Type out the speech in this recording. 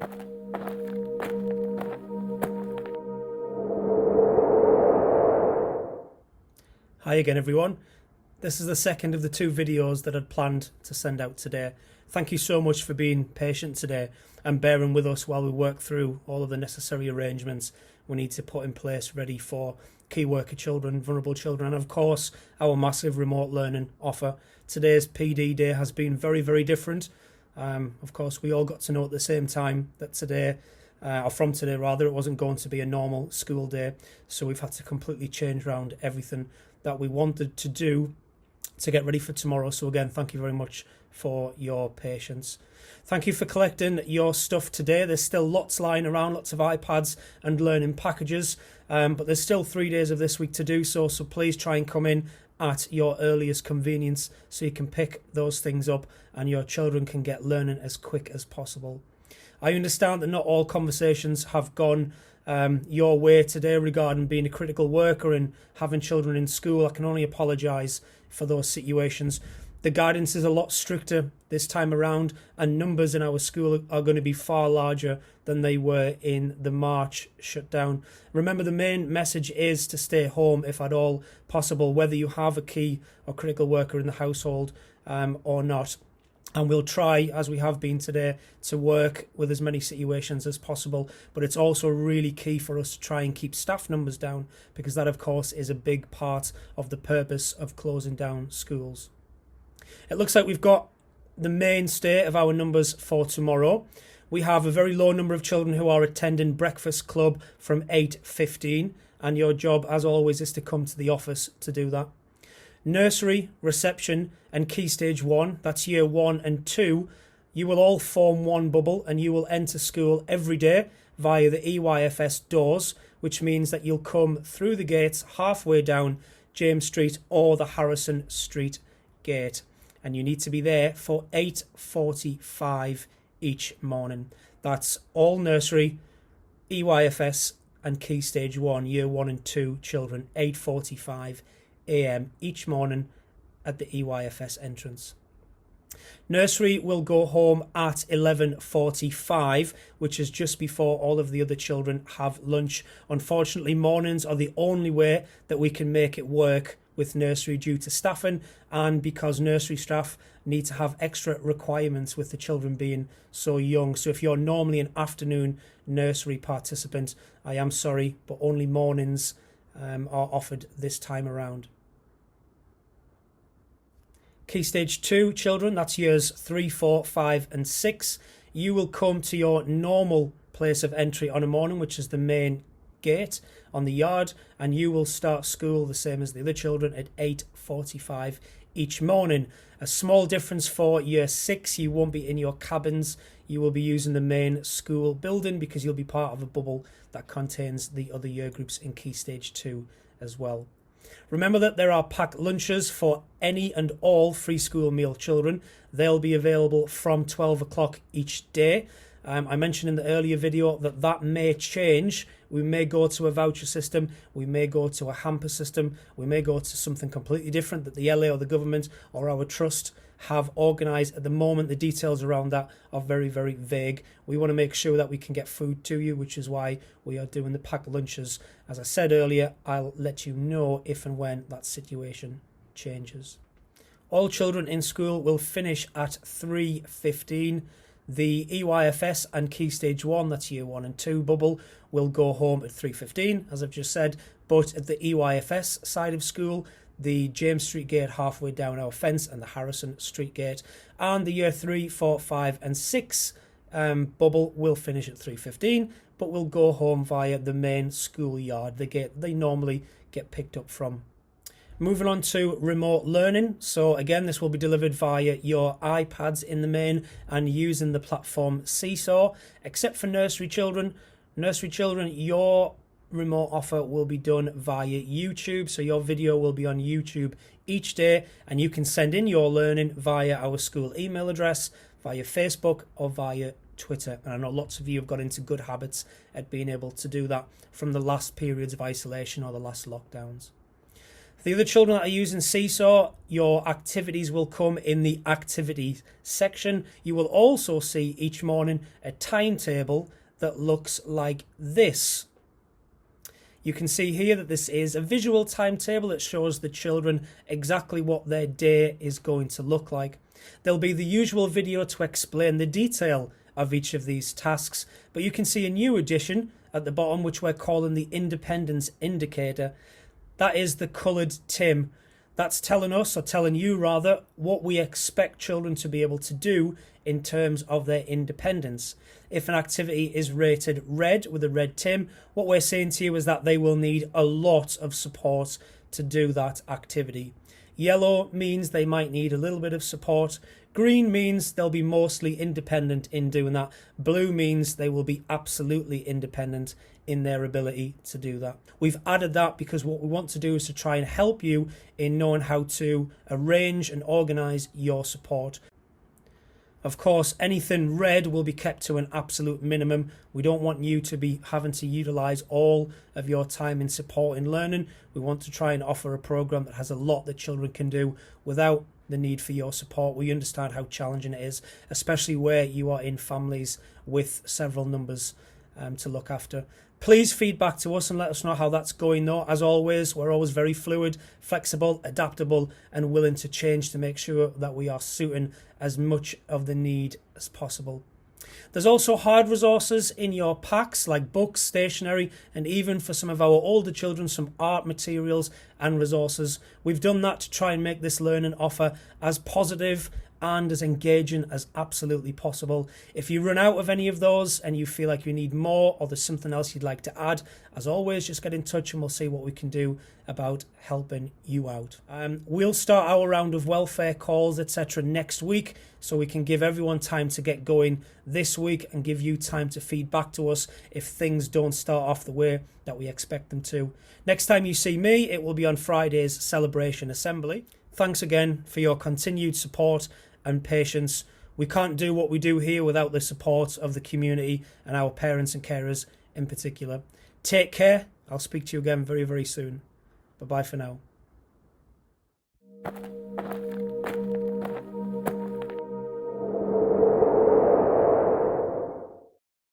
Hi again everyone. This is the second of the two videos that I'd planned to send out today. Thank you so much for being patient today and bearing with us while we work through all of the necessary arrangements we need to put in place ready for key worker children, vulnerable children, and of course our massive remote learning offer. Today's PD day has been very, very different. Of course, we all got to know at the same time that today, or from today rather, it wasn't going to be a normal school day, so we've had to completely change around everything that we wanted to do to get ready for tomorrow. So again, thank you very much for your patience. Thank you for collecting your stuff today. There's still lots lying around, lots of iPads and learning packages, but there's still 3 days of this week to do so please try and come in at your earliest convenience so you can pick those things up and your children can get learning as quick as possible. I understand that not all conversations have gone your way today regarding being a critical worker and having children in school. I can only apologise for those situations. The guidance is a lot stricter this time around, and numbers in our school are going to be far larger than they were in the March shutdown. Remember, the main message is to stay home if at all possible, whether you have a key or critical worker in the household or not. And we'll try, as we have been today, to work with as many situations as possible. But it's also really key for us to try and keep staff numbers down, because that, of course, is a big part of the purpose of closing down schools. It looks like we've got the mainstay of our numbers for tomorrow. We have a very low number of children who are attending breakfast club from 8:15, and your job, as always, is to come to the office to do that. Nursery, reception and Key Stage 1, that's year 1 and 2, you will all form one bubble and you will enter school every day via the EYFS doors, which means that you'll come through the gates halfway down James Street or the Harrison Street gate. And you need to be there for 8:45 each morning. That's all nursery, EYFS and Key Stage 1, year 1 and 2 children, 8:45 a.m. each morning at the EYFS entrance. Nursery will go home at 11:45, which is just before all of the other children have lunch. Unfortunately, mornings are the only way that we can make it work with nursery due to staffing, and because nursery staff need to have extra requirements with the children being so young. So if you're normally an afternoon nursery participant, I am sorry, but only mornings are offered this time around. Key Stage 2 children, that's years 3, 4, 5 and 6. You will come to your normal place of entry on a morning, which is the main gate on the yard, and you will start school the same as the other children at 8:45 each morning. A small difference for year 6, you won't be in your cabins, you will be using the main school building because you'll be part of a bubble that contains the other year groups in Key Stage 2 as well. Remember that there are packed lunches for any and all free school meal children. They'll be available from 12 o'clock each day. I mentioned in the earlier video that may change. We may go to a voucher system, we may go to a hamper system, we may go to something completely different that the LA or the government or our trust have organised. At the moment, the details around that are very, very vague. We want to make sure that we can get food to you, which is why we are doing the packed lunches. As I said earlier, I'll let you know if and when that situation changes. All children in school will finish at 3:15. The EYFS and Key Stage 1, that's year 1 and 2 bubble, will go home at 3:15, as I've just said. But at the EYFS side of school, the James Street gate halfway down our fence and the Harrison Street gate, and the year 3, 4, 5 and 6 bubble will finish at 3:15, but will go home via the main school yard, the gate they normally get picked up from. Moving on to remote learning. So again, this will be delivered via your iPads in the main and using the platform Seesaw. Except for nursery children, your remote offer will be done via YouTube. So your video will be on YouTube each day, and you can send in your learning via our school email address, via Facebook or via Twitter. And I know lots of you have got into good habits at being able to do that from the last periods of isolation or the last lockdowns. For the other children that are using Seesaw, your activities will come in the activities section. You will also see each morning a timetable that looks like this. You can see here that this is a visual timetable that shows the children exactly what their day is going to look like. There'll be the usual video to explain the detail of each of these tasks, but you can see a new addition at the bottom which we're calling the independence indicator. That is the coloured Tim. That's telling us, or telling you rather, what we expect children to be able to do in terms of their independence. If an activity is rated red with a red Tim, what we're saying to you is that they will need a lot of support to do that activity. Yellow means they might need a little bit of support. Green means they'll be mostly independent in doing that. Blue means they will be absolutely independent in their ability to do that. We've added that because what we want to do is to try and help you in knowing how to arrange and organise your support. Of course, anything red will be kept to an absolute minimum. We don't want you to be having to utilise all of your time in support and learning. We want to try and offer a programme that has a lot that children can do without the need for your support. We understand how challenging it is, especially where you are in families with several numbers to look after. Please feed back to us and let us know how that's going though. As always, we're always very fluid, flexible, adaptable and willing to change to make sure that we are suiting as much of the need as possible. There's also hard resources in your packs like books, stationery and even for some of our older children some art materials and resources. We've done that to try and make this learning offer as positive and as engaging as absolutely possible. If you run out of any of those and you feel like you need more or there's something else you'd like to add, as always, just get in touch and we'll see what we can do about helping you out. We'll start our round of welfare calls, etc. next week so we can give everyone time to get going this week and give you time to feed back to us if things don't start off the way that we expect them to. Next time you see me, it will be on Friday's Celebration Assembly. Thanks again for your continued support and patience. We can't do what we do here without the support of the community and our parents and carers in particular. Take care. I'll speak to you again very, very soon. Bye-bye for now.